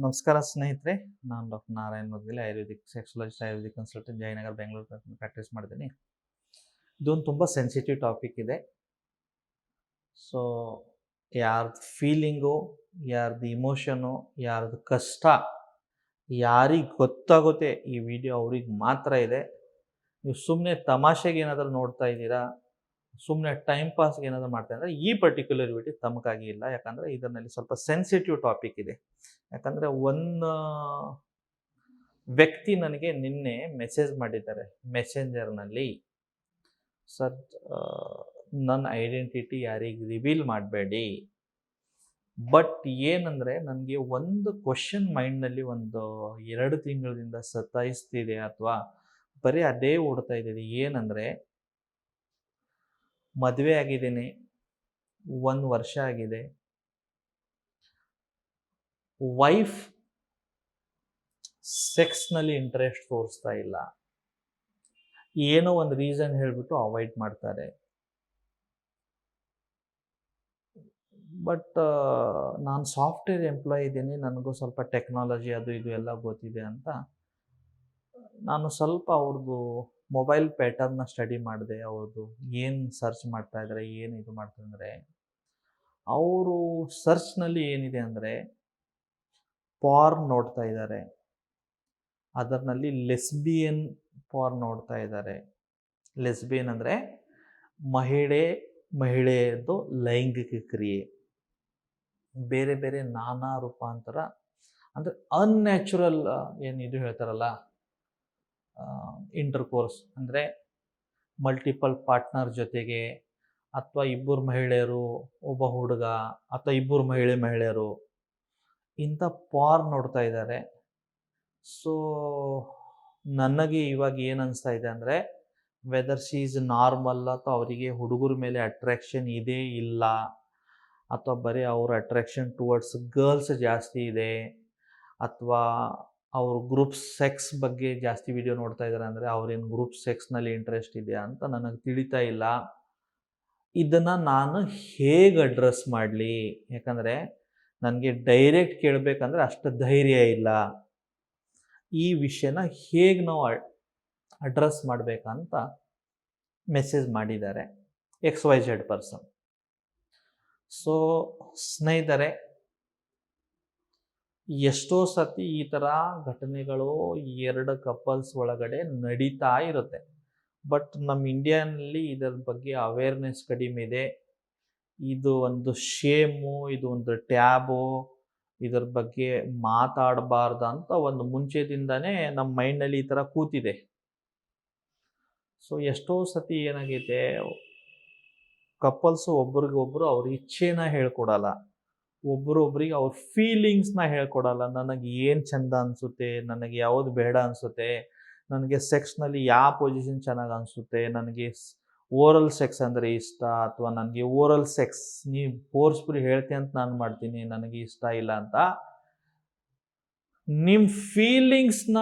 ನಮಸ್ಕಾರ ಸ್ನೇಹಿತರೆ, ನಾನು doctor Narayan Madgile, ayurvedic sexologist, ayurvedic consultant, Jayanagar, Bengaluru practice ಮಾಡ್ತೀನಿ. ಇದೊಂದು ತುಂಬ ಸೆನ್ಸಿಟಿವ್ ಟಾಪಿಕ್ ಇದೆ. ಸೊ ಯಾರ್ದು ಫೀಲಿಂಗು, ಯಾರ್ದು ಇಮೋಷನು, ಯಾರ್ದು ಕಷ್ಟ ಯಾರಿಗೆ ಗೊತ್ತಾಗುತ್ತೆ ಈ ವಿಡಿಯೋ ಅವ್ರಿಗೆ ಮಾತ್ರ ಇದೆ. ನೀವು ಸುಮ್ಮನೆ ತಮಾಷೆಗೆ ಏನಾದರೂ ನೋಡ್ತಾ ಇದ್ದೀರಾ, ಸುಮ್ಮನೆ ಟೈಮ್ ಪಾಸ್ಗೆ ಏನಾದರೂ ಮಾಡ್ತಾ ಇದ್ದಾರೆ, ಈ ಪರ್ಟಿಕ್ಯುಲರ್ ವಿಡಿಯೋ ತಮಗಾಗಿ ಇಲ್ಲ. ಯಾಕಂದರೆ ಇದರಲ್ಲಿ ಸ್ವಲ್ಪ ಸೆನ್ಸಿಟಿವ್ ಟಾಪಿಕ್ ಇದೆ. ಯಾಕಂದರೆ ಒಂದು ವ್ಯಕ್ತಿ ನನಗೆ ನಿನ್ನೆ ಮೆಸೇಜ್ ಮಾಡಿದ್ದಾರೆ ಮೆಸೆಂಜರ್ನಲ್ಲಿ, ಸರ್ ನನ್ನ ಐಡೆಂಟಿಟಿ ಯಾರಿಗೆ ರಿವೀಲ್ ಮಾಡಬೇಡಿ. ಬಟ್ ಏನಂದರೆ ನನಗೆ ಒಂದು ಕ್ವಶನ್ ಮೈಂಡ್ನಲ್ಲಿ ಒಂದು 2 ತಿಂಗಳಿಂದ ಸತಾಯಿಸ್ತಿದೆ, ಅಥವಾ ಬರೀ ಅದೇ ಓಡ್ತಾ ಇದ್ದೀನಿ. ಏನಂದರೆ, ಮದುವೆ ಆಗಿದ್ದೀನಿ, 1 ವರ್ಷ ಆಗಿದೆ, ವೈಫ್ ಸೆಕ್ಸ್ನಲ್ಲಿ ಇಂಟ್ರೆಸ್ಟ್ ತೋರಿಸ್ತಾ ಇಲ್ಲ, ಏನೋ ಒಂದು ರೀಸನ್ ಹೇಳಿಬಿಟ್ಟು ಅವಾಯ್ಡ್ ಮಾಡ್ತಾರೆ. ಬಟ್ ನಾನು ಸಾಫ್ಟ್ವೇರ್ ಎಂಪ್ಲಾಯ್ ಇದ್ದೀನಿ, ನನಗೂ ಸ್ವಲ್ಪ ಟೆಕ್ನಾಲಜಿ ಅದು ಇದು ಎಲ್ಲ ಗೊತ್ತಿದೆ ಅಂತ ನಾನು ಸ್ವಲ್ಪ ಅವ್ರದ್ದು ಮೊಬೈಲ್ ಪ್ಯಾಟರ್ನ್ನ ಸ್ಟಡಿ ಮಾಡಿದೆ. ಅವ್ರದ್ದು ಏನು ಸರ್ಚ್ ಮಾಡ್ತಾ ಇದ್ದಾರೆ, ಏನು ಇದು ಮಾಡ್ತಾರೆ, ಅವರು ಸರ್ಚ್ನಲ್ಲಿ ಏನಿದೆ ಅಂದರೆ ಪಾರ್ನ್ ನೋಡ್ತಾ ಇದ್ದಾರೆ, ಅದರಲ್ಲಿ ಲೆಸ್ಬಿಯನ್ ಪಾರ್ನ್ ನೋಡ್ತಾ ಇದ್ದಾರೆ. ಲೆಸ್ಬಿಯನ್ ಅಂದರೆ ಮಹಿಳೆಯದು ಲೈಂಗಿಕ ಕ್ರಿಯೆ, ಬೇರೆ ಬೇರೆ ನಾನಾ ರೂಪಾಂತರ, ಅಂದರೆ ಅನ್ಯಾಚುರಲ್ ಏನಿದು ಹೇಳ್ತಾರಲ್ಲ, ಇಂಟರ್ಕೋರ್ಸ್ ಅಂದರೆ ಮಲ್ಟಿಪಲ್ ಪಾರ್ಟ್ನರ್ ಜೊತೆಗೆ, ಅಥವಾ ಇಬ್ಬರು ಮಹಿಳೆಯರು, ಒಬ್ಬ ಹುಡುಗ, ಅಥವಾ ಇಬ್ಬರು ಮಹಿಳೆಯರು, ಇಂಥ ಪಾರ್ನ್ ನೋಡ್ತಾ ಇದ್ದಾರೆ. ಸೊ ನನಗೆ ಇವಾಗ ಏನು ಅನಿಸ್ತಾ ಇದೆ ಅಂದರೆ, ವೆದರ್ ಶಿ ಈಸ್ ನಾರ್ಮಲ್, ಅಥವಾ ಅವರಿಗೆ ಹುಡುಗರ ಮೇಲೆ ಅಟ್ರಾಕ್ಷನ್ ಇದೆ ಇಲ್ಲ, ಅಥವಾ ಬರೀ ಅವ್ರ ಅಟ್ರಾಕ್ಷನ್ ಟುವರ್ಡ್ಸ್ ಗರ್ಲ್ಸ್ ಜಾಸ್ತಿ ಇದೆ, ಅಥವಾ ಅವರು ಗ್ರೂಪ್ ಸೆಕ್ಸ್ ಬಗ್ಗೆ ಜಾಸ್ತಿ ವಿಡಿಯೋ ನೋಡ್ತಾ ಇದ್ದಾರೆ ಅಂದರೆ ಅವ್ರೇನು ಗ್ರೂಪ್ ಸೆಕ್ಸ್ನಲ್ಲಿ ಇಂಟ್ರೆಸ್ಟ್ ಇದೆಯಾ ಅಂತ ನನಗೆ ತಿಳಿತಾ ಇಲ್ಲ. ಇದನ್ನು ನಾನು ಹೇಗೆ ಅಡ್ರೆಸ್ ಮಾಡಲಿ? ಯಾಕಂದರೆ ನನಗೆ ಡೈರೆಕ್ಟ್ ಕೇಳಬೇಕಂದ್ರೆ ಅಷ್ಟು ಧೈರ್ಯ ಇಲ್ಲ. ಈ ವಿಷಯನ ಹೇಗೆ ನಾವು ಅಡ್ರೆಸ್ ಮಾಡಬೇಕಂತ ಮೆಸೇಜ್ ಮಾಡಿದ್ದಾರೆ XYZ ಪರ್ಸನ್. ಸೊ ಸ್ನೇಹಿತರೆ, ಎಷ್ಟೋ ಸತಿ ಈ ಥರ ಘಟನೆಗಳು 2 ಕಪಲ್ಸ್ ಒಳಗಡೆ ನಡೀತಾ ಇರುತ್ತೆ. ಬಟ್ ನಮ್ಮ ಇಂಡಿಯಾನಲ್ಲಿ ಇದರ ಬಗ್ಗೆ ಅವೇರ್ನೆಸ್ ಕಡಿಮೆ ಇದೆ. ಇದು ಒಂದು ಶೇಮು, ಇದು ಒಂದು ಟ್ಯಾಬು, ಇದರ ಬಗ್ಗೆ ಮಾತಾಡಬಾರ್ದು ಅಂತ ಒಂದು ಮುಂಚೆದಿಂದನೇ ನಮ್ಮ ಮೈಂಡ್ನಲ್ಲಿ ಈ ಥರ ಕೂತಿದೆ. ಸೊ ಎಷ್ಟೋ ಸತಿ ಏನಾಗೈತೆ, ಕಪಲ್ಸು ಒಬ್ರಿಗೊಬ್ರು ಅವ್ರ ಇಚ್ಛೆನ ಹೇಳ್ಕೊಡಲ್ಲ, ಒಬ್ರೊಬ್ರಿಗೆ ಅವ್ರ ಫೀಲಿಂಗ್ಸ್ನ ಹೇಳ್ಕೊಡಲ್ಲ. ನನಗೆ ಏನು ಚಂದ ಅನಿಸುತ್ತೆ, ನನಗೆ ಯಾವುದು ಬೇಡ ಅನಿಸುತ್ತೆ, ನನಗೆ ಸೆಕ್ಸ್ನಲ್ಲಿ ಯಾವ ಪೊಸಿಷನ್ ಚೆನ್ನಾಗಿ ಅನಿಸುತ್ತೆ, ನನಗೆ ಓರಲ್ ಸೆಕ್ಸ್ ಅಂದರೆ ಇಷ್ಟ, ಅಥವಾ ನನಗೆ ಓರಲ್ ಸೆಕ್ಸ್ ನೀವು ಫೋರ್ಸ್ಫುಲಿ ಹೇಳ್ತೀನಿ ಅಂತ ನಾನು ಮಾಡ್ತೀನಿ, ನನಗೆ ಇಷ್ಟ ಇಲ್ಲ ಅಂತ ನಿಮ್ಮ ಫೀಲಿಂಗ್ಸ್ನ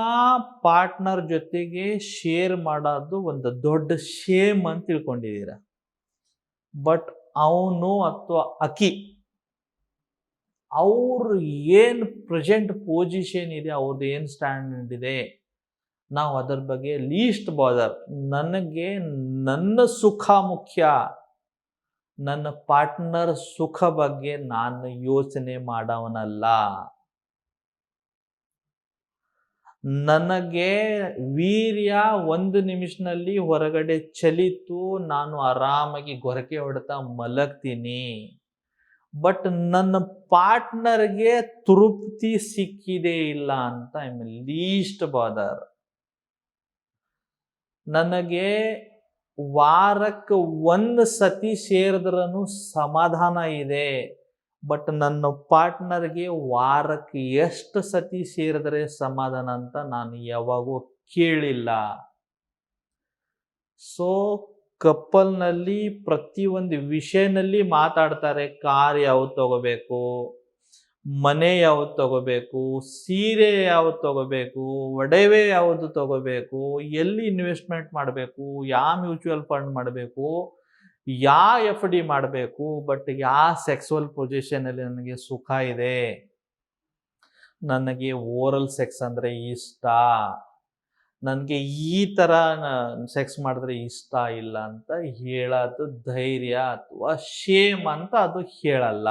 ಪಾರ್ಟ್ನರ್ ಜೊತೆಗೆ ಶೇರ್ ಮಾಡೋದು ಒಂದು ದೊಡ್ಡ ಶೇಮ್ ಅಂತ ತಿಳ್ಕೊಂಡಿದ್ದೀರ. ಬಟ್ ಅವನು ಅಥವಾ ಅಕಿ ಅವ್ರು ಏನು ಪ್ರೆಸೆಂಟ್ ಪೊಸಿಷನ್ ಇದೆ, ಅವ್ರದ್ದು ಏನು ಸ್ಟ್ಯಾಂಡರ್ಡ್ ಇದೆ, ನಾವು ಅದರ ಬಗ್ಗೆ ಲೀಸ್ಟ್ ಬಾದರ್. ನನಗೆ ನನ್ನ ಸುಖ ಮುಖ್ಯ, ನನ್ನ ಪಾರ್ಟ್ನರ್ ಸುಖ ಬಗ್ಗೆ ನಾನು ಯೋಚನೆ ಮಾಡವನಲ್ಲ. ನನಗೆ ವೀರ್ಯ 1 ನಿಮಿಷದಲ್ಲಿ ಹೊರಗಡೆ ಚಲಿತು, ನಾನು ಆರಾಮಾಗಿ ಗೊರಕೆ ಹೊಡ್ತಾ ಮಲಗ್ತೀನಿ. ಬಟ್ ನನ್ನ ಪಾರ್ಟ್ನರ್ಗೆ ತೃಪ್ತಿ ಸಿಕ್ಕಿದೆ ಇಲ್ಲ ಅಂತ ಐ ಆಮ್ ಲೀಸ್ಟ್ ಬಾದರ್. ನನಗೆ ವಾರಕ್ಕೆ 1 ಸತಿ ಸೇರಿದ್ರೂ ಸಮಾಧಾನ ಇದೆ. ಬಟ್ ನನ್ನ ಪಾರ್ಟ್ನರ್ಗೆ ವಾರಕ್ಕೆ ಎಷ್ಟು ಸತಿ ಸೇರಿದ್ರೆ ಸಮಾಧಾನ ಅಂತ ನಾನು ಯಾವಾಗೂ ಕೇಳಿಲ್ಲ. ಸೊ ಕಪಲ್ನಲ್ಲಿ ಪ್ರತಿಯೊಂದು ವಿಷಯನಲ್ಲಿ ಮಾತಾಡ್ತಾರೆ. ಕಾರ್ ಯಾವ್ದು ತಗೋಬೇಕು, ಮನೆ ಯಾವ್ದು ತಗೋಬೇಕು, ಸೀರೆ ಯಾವ್ದು ತಗೋಬೇಕು, ಒಡವೆ ಯಾವುದು ತಗೋಬೇಕು, ಎಲ್ಲಿ ಇನ್ವೆಸ್ಟ್ಮೆಂಟ್ ಮಾಡಬೇಕು, ಯಾವ ಮ್ಯೂಚುವಲ್ ಫಂಡ್ ಮಾಡಬೇಕು, ಯಾವ FD ಮಾಡಬೇಕು, ಬಟ್ ಯಾವ ಸೆಕ್ಸುವಲ್ ಪೊಸಿಷನಲ್ಲಿ ನನಗೆ ಸುಖ ಇದೆ, ನನಗೆ ಓರಲ್ ಸೆಕ್ಸ್ ಅಂದರೆ ಇಷ್ಟ, ನನಗೆ ಈ ಥರ ಸೆಕ್ಸ್ ಮಾಡಿದ್ರೆ ಇಷ್ಟ ಇಲ್ಲ ಅಂತ ಹೇಳೋದು ಧೈರ್ಯ ಅಥವಾ ಶೇಮ್ ಅಂತ ಅದು ಹೇಳಲ್ಲ.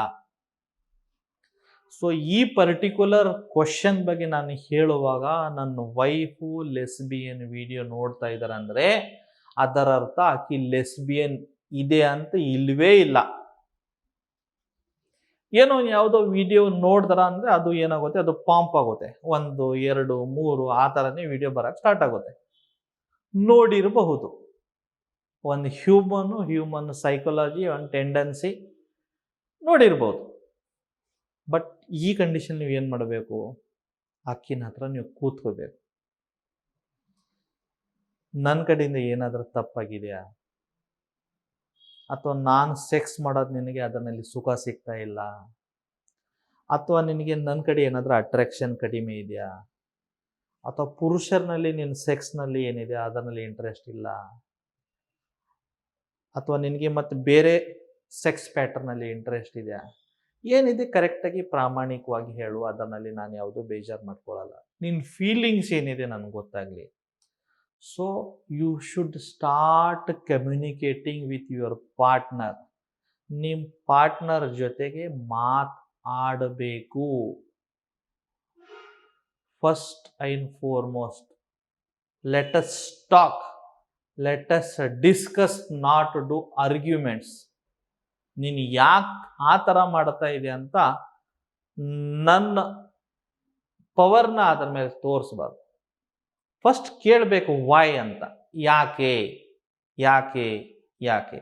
ಸೊ ಈ ಪರ್ಟಿಕ್ಯುಲರ್ ಕ್ವಶನ್ ಬಗ್ಗೆ ನಾನು ಹೇಳುವಾಗ ನನ್ನ ವೈಫು ಲೆಸ್ಬಿಯನ್ ವಿಡಿಯೋ ನೋಡ್ತಾ ಇದ್ದಾರೆ ಅಂದರೆ ಅದರ ಅರ್ಥ ಆಕಿ ಲೆಸ್ಬಿಯನ್ ಇದೆ ಅಂತ ಇಲ್ವೇ ಇಲ್ಲ. ಏನೋ ಯಾವುದೋ ವಿಡಿಯೋ ನೋಡಿದ್ರ ಅಂದರೆ ಅದು ಏನಾಗುತ್ತೆ, ಅದು ಪಾಂಪ್ ಆಗುತ್ತೆ, 1 2 3 ಆ ಥರನೇ ವಿಡಿಯೋ ಬರೋಕ್ಕೆ ಸ್ಟಾರ್ಟ್ ಆಗುತ್ತೆ. ನೋಡಿರಬಹುದು, ಒಂದು ಹ್ಯೂಮನ್ ಸೈಕಾಲಜಿ, ಒಂದು ಟೆಂಡೆನ್ಸಿ ನೋಡಿರ್ಬೋದು. ಬಟ್ ಈ ಕಂಡೀಷನ್ ನೀವು ಏನು ಮಾಡಬೇಕು, ಅಕ್ಕಿನ ಹತ್ರ ನೀವು ಕೂತ್ಕೋಬೇಕು. ನನ್ನ ಕಡೆಯಿಂದ ಏನಾದರೂ ತಪ್ಪಾಗಿದೆಯಾ, ಅಥವಾ ನಾನು ಸೆಕ್ಸ್ ಮಾಡೋದು ನಿನಗೆ ಅದರಲ್ಲಿ ಸುಖ ಸಿಗ್ತಾ ಇಲ್ಲ, ಅಥವಾ ನಿನಗೆ ನನ್ನ ಕಡೆ ಏನಾದರೂ ಅಟ್ರಾಕ್ಷನ್ ಕಡಿಮೆ ಇದೆಯಾ, ಅಥವಾ ಪುರುಷರಲ್ಲಿ ನಿನ್ನ ಸೆಕ್ಸ್ನಲ್ಲಿ ಏನಿದೆ ಅದರಲ್ಲಿ ಇಂಟ್ರೆಸ್ಟ್ ಇಲ್ಲ, ಅಥವಾ ನಿನಗೆ ಮತ್ತೆ ಬೇರೆ ಸೆಕ್ಸ್ ಪ್ಯಾಟರ್ನಲ್ಲಿ ಇಂಟ್ರೆಸ್ಟ್ ಇದೆಯಾ, ಏನಿದೆ ಕರೆಕ್ಟಾಗಿ ಪ್ರಾಮಾಣಿಕವಾಗಿ ಹೇಳು. ಅದರಲ್ಲಿ ನಾನು ಯಾವುದೂ ಬೇಜಾರು ಮಾಡ್ಕೊಳ್ಳಲ್ಲ. ನಿನ್ನ ಫೀಲಿಂಗ್ಸ್ ಏನಿದೆ ನನಗೆ ಗೊತ್ತಾಗಲಿ. So you should start communicating with your partner. ನಿಮ್ಮ ಪಾರ್ಟ್ನರ್ ಜೊತೆಗೆ ಮಾತಾಡಬೇಕು. First and foremost, let us talk, let us discuss, not do arguments. ನೀನು ಯಾಕೆ ಆ ಥರ ಮಾಡ್ತಾ ಇದೆ ಅಂತ ನನ್ನ ಪವರ್ನ ಅದ್ರ ಮೇಲೆ ತೋರಿಸ್ಬಾರ್ದು. ಫಸ್ಟ್ ಕೇಳಬೇಕು ವೈ ಅಂತ, ಯಾಕೆ ಯಾಕೆ ಯಾಕೆ.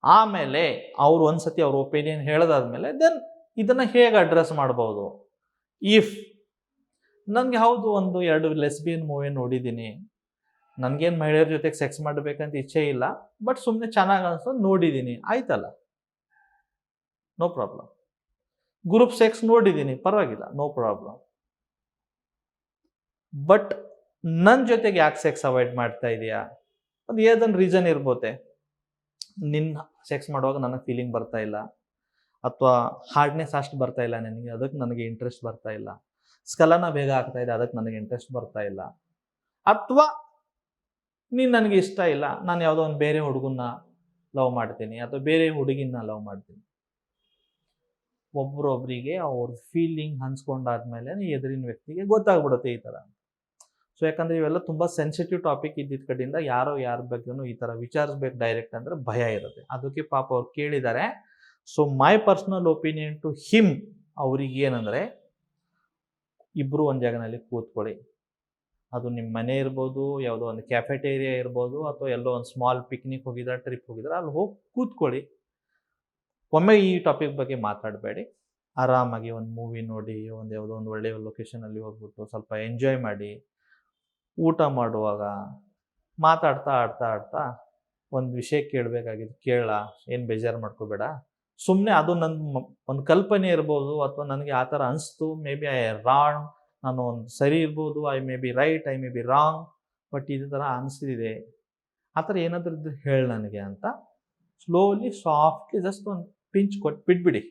ಆಮೇಲೆ ಅವ್ರು ಒಂದ್ಸತಿ ಅವ್ರ ಒಪಿನಿಯನ್ ಹೇಳೋದಾದ್ಮೇಲೆ ದೆನ್ ಇದನ್ನು ಹೇಗೆ ಅಡ್ರೆಸ್ ಮಾಡ್ಬೋದು. ಇಫ್ ನನಗೆ ಹೌದು 1-2 ಲೆಸ್ಬಿಯನ್ ಮೂವಿ ನೋಡಿದ್ದೀನಿ, ನನಗೇನು ಮಹಿಳೆಯರ ಜೊತೆಗೆ ಸೆಕ್ಸ್ ಮಾಡಬೇಕಂತ ಇಚ್ಛೆ ಇಲ್ಲ, ಬಟ್ ಸುಮ್ಮನೆ ಚೆನ್ನಾಗಿ ಅನಿಸ್ತದೆ ನೋಡಿದ್ದೀನಿ, ಆಯ್ತಲ್ಲ, ನೋ ಪ್ರಾಬ್ಲಮ್. ಗ್ರೂಪ್ ಸೆಕ್ಸ್ ನೋಡಿದ್ದೀನಿ, ಪರವಾಗಿಲ್ಲ, ನೋ ಪ್ರಾಬ್ಲಮ್. ಬಟ್ ನನ್ನ ಜೊತೆಗೆ ಯಾಕೆ ಸೆಕ್ಸ್ ಅವಾಯ್ಡ್ ಮಾಡ್ತಾ ಇದೆಯಾ, ಅದು ಏದೊಂದು ರೀಸನ್ ಇರ್ಬೋದೆ. ನಿನ್ನ ಸೆಕ್ಸ್ ಮಾಡುವಾಗ ನನಗೆ ಫೀಲಿಂಗ್ ಬರ್ತಾ ಇಲ್ಲ, ಅಥವಾ ಹಾರ್ಡ್ನೆಸ್ ಅಷ್ಟು ಬರ್ತಾ ಇಲ್ಲ ನನಗೆ, ಅದಕ್ಕೆ ನನಗೆ ಇಂಟ್ರೆಸ್ಟ್ ಬರ್ತಾ ಇಲ್ಲ, ಸ್ಖಲನ ಬೇಗ ಆಗ್ತಾ ಇದೆ, ಅದಕ್ಕೆ ನನಗೆ ಇಂಟ್ರೆಸ್ಟ್ ಬರ್ತಾ ಇಲ್ಲ, ಅಥವಾ ನೀನು ನನಗೆ ಇಷ್ಟ ಇಲ್ಲ, ನಾನು ಯಾವುದೋ ಒಂದು ಬೇರೆ ಹುಡುಗನ್ನ ಲವ್ ಮಾಡ್ತೀನಿ, ಅಥವಾ ಬೇರೆ ಹುಡುಗಿನ ಲವ್ ಮಾಡ್ತೀನಿ. ಒಬ್ರೊಬ್ರಿಗೆ ಅವ್ರ ಫೀಲಿಂಗ್ ಹಂಚ್ಕೊಂಡಾದ್ಮೇಲೆ ಎದುರಿನ ವ್ಯಕ್ತಿಗೆ ಗೊತ್ತಾಗ್ಬಿಡುತ್ತೆ ಈ ಥರ. ಸೊ ಯಾಕಂದರೆ ಇವೆಲ್ಲ ತುಂಬ ಸೆನ್ಸಿಟಿವ್ ಟಾಪಿಕ್ ಇದ್ದಿದ್ದ ಕಡೆಯಿಂದ ಯಾರ ಬಗ್ಗೆನೂ ಈ ಥರ ವಿಚಾರಿಸ್ಬೇಕು ಡೈರೆಕ್ಟ್ ಅಂದರೆ ಭಯ ಇರುತ್ತೆ. ಅದಕ್ಕೆ ಪಾಪ ಅವ್ರು ಕೇಳಿದ್ದಾರೆ. So my personal opinion to him, ಅವ್ರಿಗೆ ಏನಂದರೆ, ಇಬ್ಬರು ಒಂದು ಜಾಗನಲ್ಲಿ ಕೂತ್ಕೊಳ್ಳಿ. ಅದು ನಿಮ್ಮ ಮನೆ ಇರ್ಬೋದು, ಯಾವುದೋ ಒಂದು ಕ್ಯಾಫೆಟೇರಿಯಾ ಇರ್ಬೋದು, ಅಥವಾ ಎಲ್ಲೋ ಒಂದು ಸ್ಮಾಲ್ ಪಿಕ್ನಿಕ್ ಹೋಗಿದ್ರೆ, ಟ್ರಿಪ್ ಹೋಗಿದ್ರೆ, ಅಲ್ಲಿ ಹೋಗಿ ಕೂತ್ಕೊಳ್ಳಿ. ಒಮ್ಮೆ ಈ ಟಾಪಿಕ್ ಬಗ್ಗೆ ಮಾತಾಡಬೇಡಿ. ಆರಾಮಾಗಿ ಒಂದು ಮೂವಿ ನೋಡಿ, ಯಾವುದೋ ಒಂದು ಒಳ್ಳೆಯ ಲೊಕೇಶನಲ್ಲಿ ಹೋಗ್ಬಿಟ್ಟು ಸ್ವಲ್ಪ ಎಂಜಾಯ್ ಮಾಡಿ, ಊಟ ಮಾಡುವಾಗ ಮಾತಾಡ್ತಾ ಆಡ್ತಾ ಒಂದು ವಿಷಯ ಕೇಳಬೇಕಾಗಿದ್ದು ಕೇಳ, ಏನು ಬೇಜಾರು ಮಾಡ್ಕೋಬೇಡ. ಸುಮ್ಮನೆ ಅದು ನನ್ನ ಒಂದು ಕಲ್ಪನೆ ಇರ್ಬೋದು, ಅಥವಾ ನನಗೆ ಆ ಥರ ಅನಿಸ್ತು, ಮೇ ಬಿ ಐ ರಾಂಗ್, ನಾನು ಒಂದು ಸರಿ ಇರ್ಬೋದು, I may be right, I may be wrong, but ಇದು ಥರ ಅನಿಸ್ತಿದೆ, ಆ ಥರ ಏನಾದರೂ ಇದ್ದು ಹೇಳಿ ನನಗೆ ಅಂತ ಸ್ಲೋಲಿ ಸಾಫ್ಟ್ಲಿ ಜಸ್ಟ್ ಒಂದು ಪಿಂಚ್ ಕೊಟ್ಟು ಬಿಟ್ಬಿಡಿ.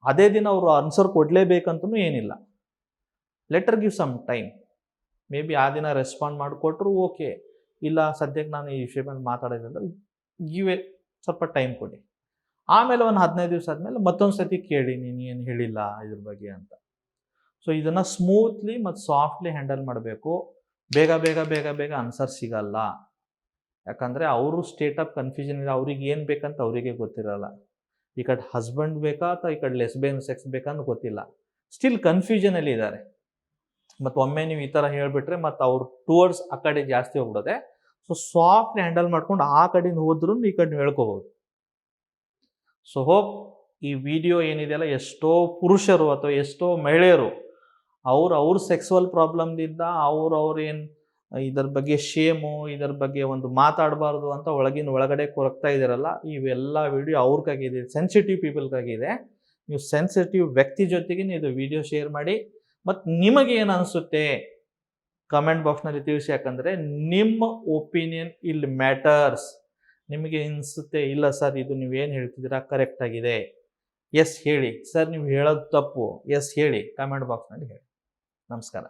ಅದೇ ದಿನ ಅವರು ಆನ್ಸರ್ ಕೊಡಲೇಬೇಕಂತೂ ಏನಿಲ್ಲ. Later give some time. Maybe ಆ ದಿನ ರೆಸ್ಪಾಂಡ್ ಮಾಡಿಕೊಟ್ರು ಓಕೆ, ಇಲ್ಲ ಸದ್ಯಕ್ಕೆ ನಾನು ಈ ವಿಷಯ ಮೇಲೆ ಮಾತಾಡೋದು ಅಂದರೆ ಗಿವ್ ಸ್ವಲ್ಪ ಟೈಮ್ ಕೊಡಿ. ಆಮೇಲೆ ಒಂದು 15 ದಿವಸ ಆದಮೇಲೆ ಮತ್ತೊಂದು ಸತಿ ಕೇಳಿ, ನೀನು ಏನು ಹೇಳಿಲ್ಲ ಇದ್ರ ಬಗ್ಗೆ ಅಂತ. ಸೊ ಇದನ್ನು ಸ್ಮೂತ್ಲಿ ಮತ್ತು ಸಾಫ್ಟ್ಲಿ ಹ್ಯಾಂಡಲ್ ಮಾಡಬೇಕು. ಬೇಗ ಆನ್ಸರ್ ಸಿಗಲ್ಲ. ಯಾಕಂದರೆ ಅವರು ಸ್ಟೇಟ್ ಆಫ್ ಕನ್ಫ್ಯೂಷನ್ ಇದೆ, ಅವ್ರಿಗೆ ಏನು ಬೇಕಂತ ಅವರಿಗೆ ಗೊತ್ತಿರಲ್ಲ. ಈ ಕಡೆ ಹಸ್ಬೆಂಡ್ ಬೇಕಾ ಅಥವಾ ಈ ಕಡೆ ಲೆಸ್ಬಿಯನ್ ಸೆಕ್ಸ್ ಬೇಕಂತ ಗೊತ್ತಿಲ್ಲ, ಸ್ಟಿಲ್ ಕನ್ಫ್ಯೂಷನಲ್ಲಿ ಇದ್ದಾರೆ. ಮತ್ತು ಒಮ್ಮೆ ನೀವು ಈ ಥರ ಹೇಳಿಬಿಟ್ರೆ ಮತ್ತು ಅವ್ರು ಟುವರ್ಡ್ಸ್ ಆ ಕಡೆ ಜಾಸ್ತಿ ಹೋಗ್ಬಿಡುತ್ತೆ. ಸೊ ಸಾಫ್ಟ್ಲಿ ಹ್ಯಾಂಡಲ್ ಮಾಡ್ಕೊಂಡು ಆ ಕಡೆಯಿಂದ ಹೋದ್ರೂ ಈ ಕಡೆ ಹೇಳ್ಕೋಬೋದು. ಸೊ ಹೋಪ್ ಈ ವಿಡಿಯೋ ಏನಿದೆಯಲ್ಲ, ಎಷ್ಟೋ ಪುರುಷರು ಅಥವಾ ಎಷ್ಟೋ ಮಹಿಳೆಯರು ಅವ್ರ ಸೆಕ್ಸುವಲ್ ಪ್ರಾಬ್ಲಮ್ದಿಂದ ಏನು ಇದರ ಬಗ್ಗೆ ಶೇಮು, ಇದರ ಬಗ್ಗೆ ಒಂದು ಮಾತಾಡಬಾರ್ದು ಅಂತ ಒಳಗಡೆ ಕೊರಗ್ತಾ ಇದ್ದಾರಲ್ಲ, ಇವೆಲ್ಲ ವಿಡಿಯೋ ಅವ್ರಿಗಾಗಿದೆ, ಸೆನ್ಸಿಟಿವ್ ಪೀಪಲ್ಗಾಗಿದೆ. ನೀವು ಸೆನ್ಸಿಟಿವ್ ವ್ಯಕ್ತಿ ಜೊತೆಗೆ ಇದು ವಿಡಿಯೋ ಶೇರ್ ಮಾಡಿ. ಮತ್ತು ನಿಮಗೆ ಏನು ಅನಿಸುತ್ತೆ ಕಮೆಂಟ್ ಬಾಕ್ಸ್ನಲ್ಲಿ ತಿಳಿಸಿ. ಯಾಕಂದರೆ ನಿಮ್ಮ ಒಪಿನಿಯನ್ ಇಲ್ಲಿ ಮ್ಯಾಟರ್ಸ್. ನಿಮಗೆ ಅನಿಸುತ್ತೆ ಇಲ್ಲ ಸರ್ ಇದು ನೀವೇನು ಹೇಳ್ತಿದ್ದೀರಾ ಕರೆಕ್ಟಾಗಿದೆ, ಎಸ್ ಹೇಳಿ. ಸರ್ ನೀವು ಹೇಳೋದು ತಪ್ಪು, ಎಸ್ ಹೇಳಿ, ಕಾಮೆಂಟ್ ಬಾಕ್ಸ್ನಲ್ಲಿ ಹೇಳಿ. ನಮಸ್ಕಾರ.